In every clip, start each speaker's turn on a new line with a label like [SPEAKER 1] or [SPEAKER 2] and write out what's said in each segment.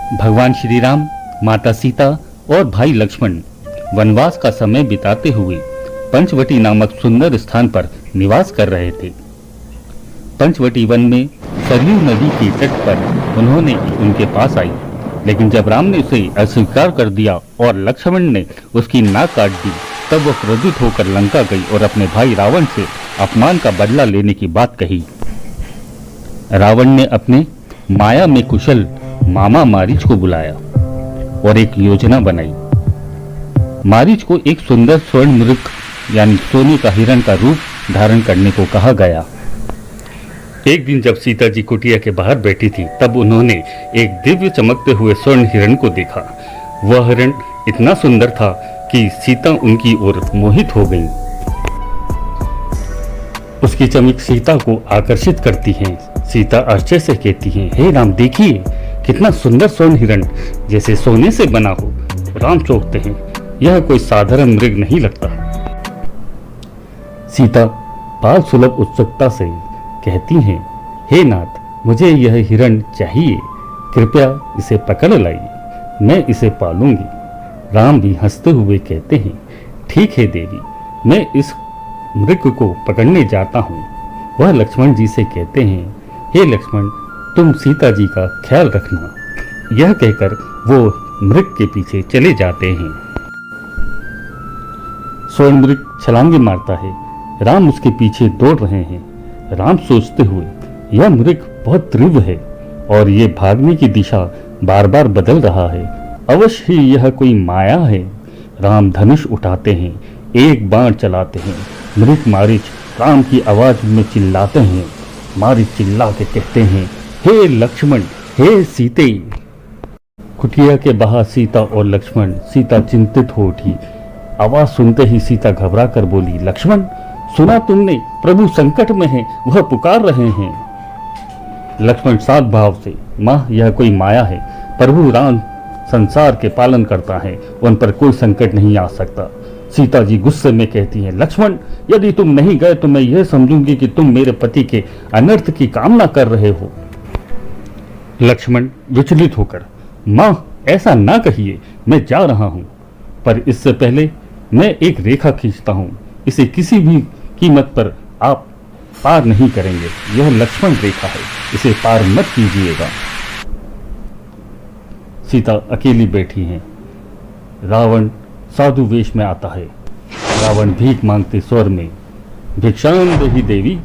[SPEAKER 1] भगवान श्री राम, माता सीता और भाई लक्ष्मण वनवास का समय बिताते हुए पंचवटी नामक सुंदर स्थान पर निवास कर रहे थे। पंचवटी वन में सरयू नदी के तट पर उन्होंने उनके पास आई, लेकिन जब राम ने उसे अस्वीकार कर दिया और लक्ष्मण ने उसकी नाक काट दी, तब वह क्रोधित होकर लंका गई और अपने भाई रावण से अपमान का बदला लेने की बात कही। रावण ने अपने माया में कुशल मामा मारीच को बुलाया और एक योजना बनाई। मारीच को एक सुंदर स्वर्ण मृग यानी सोने का हिरण का रूप धारण करने को कहा गया। एक दिन जब सीता जी कुटिया के बाहर बैठी थी, तब उन्होंने एक दिव्य चमकते हुए स्वर्ण हिरण को देखा। वह हिरण इतना सुंदर था कि सीता उनकी ओर मोहित हो गई। उसकी चमक सीता को आकर्षित करती है। सीता आश्चर्य से कहती है, हे राम, देखिए कितना सुंदर स्वर्ण हिरण, जैसे सोने से बना हो। राम चौंकते हैं, यह कोई साधारण मृग नहीं लगता। सीता बाल सुलभ उत्सुकता से कहती हैं, हे नाथ, मुझे यह हिरण चाहिए, कृपया इसे पकड़ लाइए, मैं इसे पालूंगी। राम भी हंसते हुए कहते हैं, ठीक है देवी, मैं इस मृग को पकड़ने जाता हूँ। वह लक्ष्मण जी से कहते हैं, हे लक्ष्मण, तुम सीता जी का ख्याल रखना। यह कहकर वो मृग के पीछे चले जाते हैं। स्वर्ण मृग छलांगे मारता है। राम उसके पीछे दौड़ रहे हैं। राम सोचते हुए, यह मृग बहुत तीव्र है और ये भागने की दिशा बार बार बदल रहा है, अवश्य ही यह कोई माया है। राम धनुष उठाते हैं, एक बाण चलाते हैं। मृग मारीच राम की आवाज में चिल्लाते हैं। मारीच चिल्ला के कहते हैं, हे लक्ष्मण, हे सीते। कुटिया के बाहर सीता और लक्ष्मण। सीता चिंतित हो उठी। आवाज सुनते ही सीता घबरा कर बोली, लक्ष्मण, सुना तुमने, प्रभु संकट में हैं, वह पुकार रहे हैं। लक्ष्मण सात भाव से, माँ, यह कोई माया है। प्रभु राम संसार के पालन करता है, उन पर कोई संकट नहीं आ सकता। सीता जी गुस्से में कहती हैं, लक्ष्मण, यदि तुम नहीं गए तो मैं यह समझूंगी कि तुम मेरे पति के अनर्थ की कामना कर रहे हो। लक्ष्मण विचलित होकर, माँ, ऐसा ना कहिए, मैं जा रहा हूं, पर इससे पहले मैं एक रेखा खींचता हूं। इसे किसी भी कीमत पर आप पार नहीं करेंगे। यह लक्ष्मण रेखा है, इसे पार मत कीजिएगा। सीता अकेली बैठी हैं। रावण साधु वेश में आता है। रावण भीख मांगते स्वर में, भिक्षाम देहि देवी।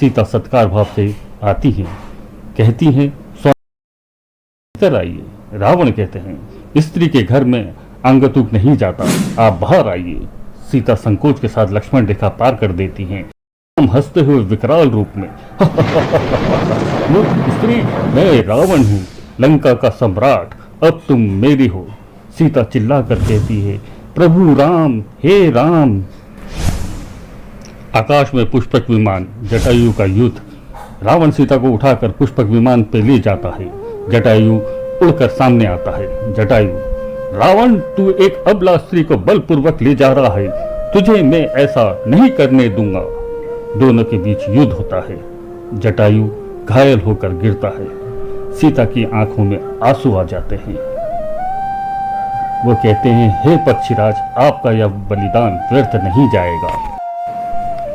[SPEAKER 1] सीता सत्कार भाव से आती हैं, कहती हैं, स्वामी आइए। रावण कहते हैं, स्त्री के घर में अंगतुक नहीं जाता, आप बाहर आइए। सीता संकोच के साथ लक्ष्मण रेखा पार कर देती हैं। हम हंसते हुए विकराल रूप में, मूर्ख स्त्री, मैं रावण हूँ, लंका का सम्राट, अब तुम मेरी हो। सीता चिल्ला कर कहती है, प्रभु राम, हे राम। आकाश में पुष्पक विमान, जटायु का युद्ध। रावण सीता को उठाकर पुष्पक विमान पे ले जाता है। जटायु उड़कर सामने आता है। जटायु, रावण, तू एक अबला स्त्री को बलपूर्वक ले जा रहा है, तुझे मैं ऐसा नहीं करने दूंगा। दोनों के बीच युद्ध होता है। जटायु घायल होकर गिरता है। सीता की आंखों में आंसू आ जाते हैं। वो कहते हैं, हे पक्षीराज, आपका यह बलिदान व्यर्थ नहीं जाएगा।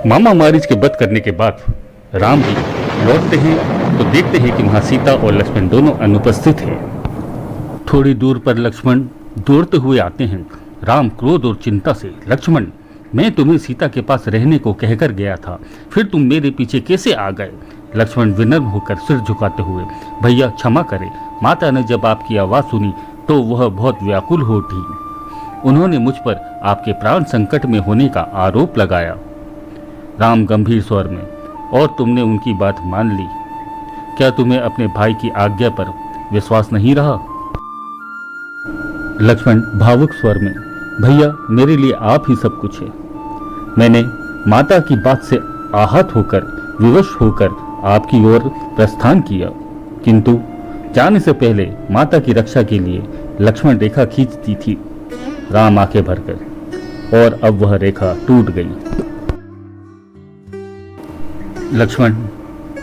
[SPEAKER 1] मामा मारीच के वध करने के बाद राम जी लौटते हैं तो देखते हैं कि वहां सीता और लक्ष्मण दोनों अनुपस्थित हैं। थोड़ी दूर पर लक्ष्मण दौड़ते हुए आते हैं। राम क्रोध और चिंता से, लक्ष्मण, मैं तुम्हें सीता के पास रहने को कहकर गया था, फिर तुम मेरे पीछे कैसे आ गए? लक्ष्मण विनम्र होकर सिर झुकाते हुए, भैया क्षमा करें, माता ने जब आपकी आवाज़ सुनी तो वह बहुत व्याकुल हो उठी। उन्होंने मुझ पर आपके प्राण संकट में होने का आरोप लगाया। राम गंभीर स्वर में, और तुमने उनकी बात मान ली? क्या तुम्हें अपने भाई की आज्ञा पर विश्वास नहीं रहा? लक्ष्मण भावुक स्वर में, भैया, मेरे लिए आप ही सब कुछ है। मैंने माता की बात से आहत होकर, विवश होकर आपकी ओर प्रस्थान किया, किंतु जाने से पहले माता की रक्षा के लिए लक्ष्मण रेखा खींचती थी। राम आंखें भरकर, और अब वह रेखा टूट गई। लक्ष्मण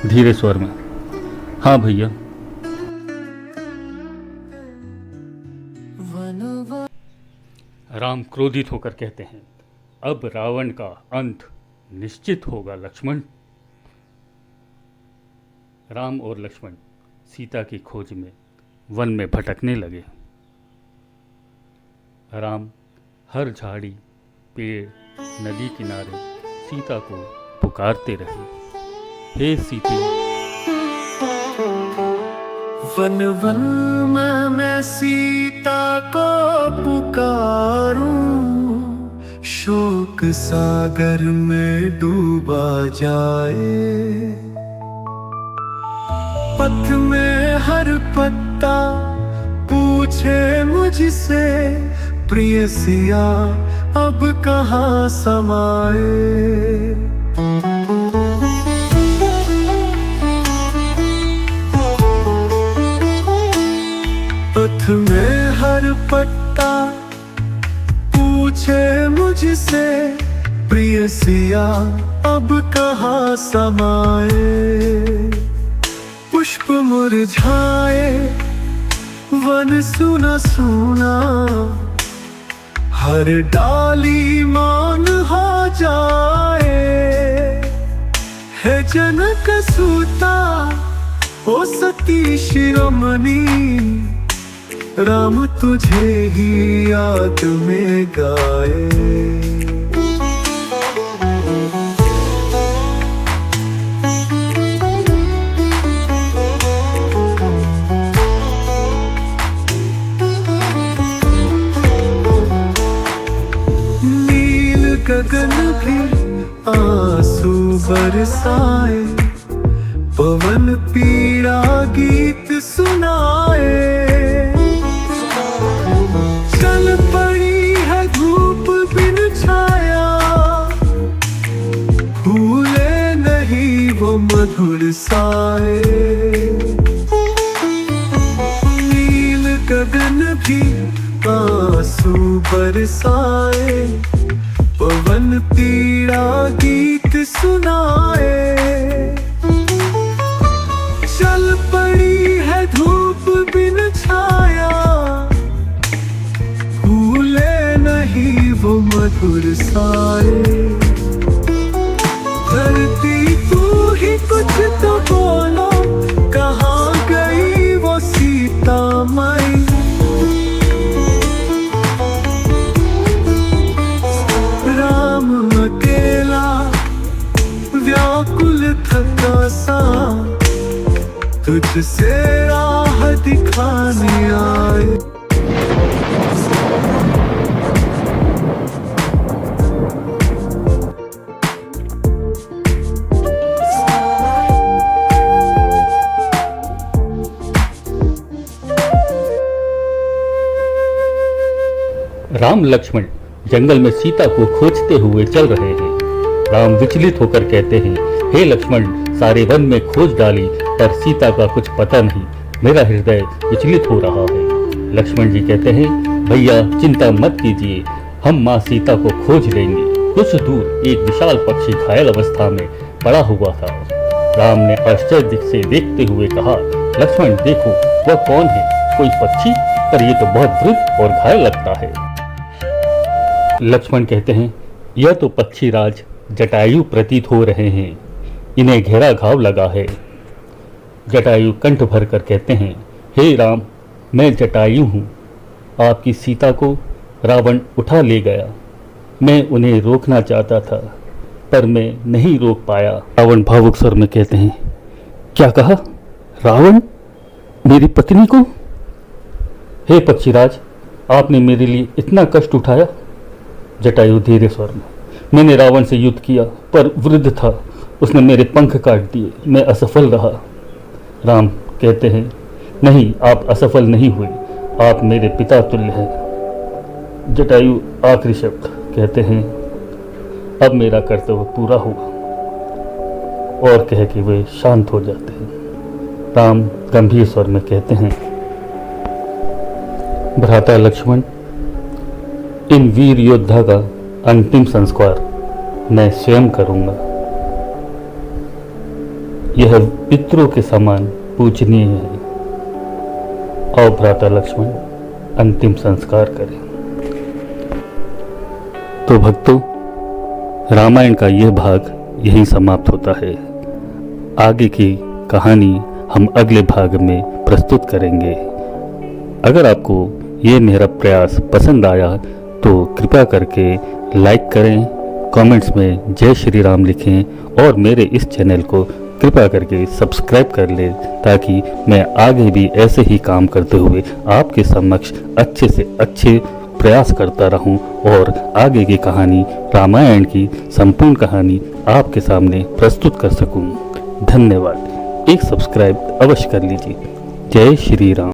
[SPEAKER 1] धीरे स्वर में, हाँ भैया। राम क्रोधित होकर कहते हैं, अब रावण का अंत निश्चित होगा लक्ष्मण। राम और लक्ष्मण सीता की खोज में वन में भटकने लगे। राम हर झाड़ी, पेड़, नदी किनारे सीता को पुकारते रहे, हे सीते।
[SPEAKER 2] वन वन में मैं सीता को पुकारूं, शोक सागर में डूबा जाए। पथ में हर पत्ता पूछे मुझसे, प्रिय सिया अब कहाँ समाए। पथ में हर पत्ता पूछे मुझसे, प्रिय सिया अब कहाँ समाए। पुष्प मुरझाए वन सूना सूना, हर डाली मौन हो जाए। है जनक सूता ओ सती शिरोमणि, राम तुझे ही याद में गाए। गगन भी आंसू बरसाए, पवन पीड़ा गीत सुनाए। चल पड़ी है धूप बिन छाया, भूले नहीं वो मधुर साए। नील गगन भी आंसू बरसाए, पवन पीड़ा गीत सुनाए। चल पड़ी है धूप बिन छाया, भूले नहीं वो मधुर साए। धरती तू ही कुछ तो बोलो, कहाँ गई वो सीता माई। अकेला व्याकुल थका सा, तुझसे राह दिखाने आए।
[SPEAKER 1] राम लक्ष्मण जंगल में सीता को खोजते हुए चल रहे हैं। राम विचलित होकर कहते हैं, हे लक्ष्मण, सारे वन में खोज डाली पर सीता का कुछ पता नहीं, मेरा हृदय विचलित हो रहा है। लक्ष्मण जी कहते हैं, भैया चिंता मत कीजिए, हम माँ सीता को खोज लेंगे। कुछ दूर एक विशाल पक्षी घायल अवस्था में पड़ा हुआ था। राम ने आश्चर्य से देखते हुए कहा, लक्ष्मण देखो, वह कौन है? कोई पक्षी? पर यह तो बहुत वृद्ध और घायल लगता है। लक्ष्मण कहते हैं, यह तो पक्षीराज जटायु प्रतीत हो रहे हैं, इन्हें गहरा घाव लगा है। जटायु कंठ भर कर कहते हैं, हे राम, मैं जटायु हूँ, आपकी सीता को रावण उठा ले गया। मैं उन्हें रोकना चाहता था पर मैं नहीं रोक पाया। रावण भावुक स्वर में कहते हैं, क्या कहा? रावण मेरी पत्नी को? हे पक्षीराज, आपने मेरे लिए इतना कष्ट उठाया। जटायु धीरे स्वर में, मैंने रावण से युद्ध किया पर वृद्ध था, उसने मेरे पंख काट दिए, मैं असफल रहा। राम कहते हैं, नहीं, आप असफल नहीं हुए, आप मेरे पिता तुल्य हैं। जटायु आखिरी शब्द कहते हैं, अब मेरा कर्तव्य पूरा हुआ, और कह के वे शांत हो जाते हैं। राम गंभीर स्वर में कहते हैं, भ्राता लक्ष्मण, इन वीर योद्धा का अंतिम संस्कार मैं स्वयं करूंगा। यह पितरों के समान पूजनीय है। आओ भ्राता लक्ष्मण, अंतिम संस्कार करें। तो भक्तों, रामायण का यह भाग यहीं समाप्त होता है। आगे की कहानी हम अगले भाग में प्रस्तुत करेंगे। अगर आपको ये मेरा प्रयास पसंद आया तो कृपया करके लाइक करें, कमेंट्स में जय श्री राम लिखें और मेरे इस चैनल को कृपया करके सब्सक्राइब कर लें, ताकि मैं आगे भी ऐसे ही काम करते हुए आपके समक्ष अच्छे से अच्छे प्रयास करता रहूं और आगे की कहानी, रामायण की संपूर्ण कहानी आपके सामने प्रस्तुत कर सकूं। धन्यवाद। एक सब्सक्राइब अवश्य कर लीजिए। जय श्री राम।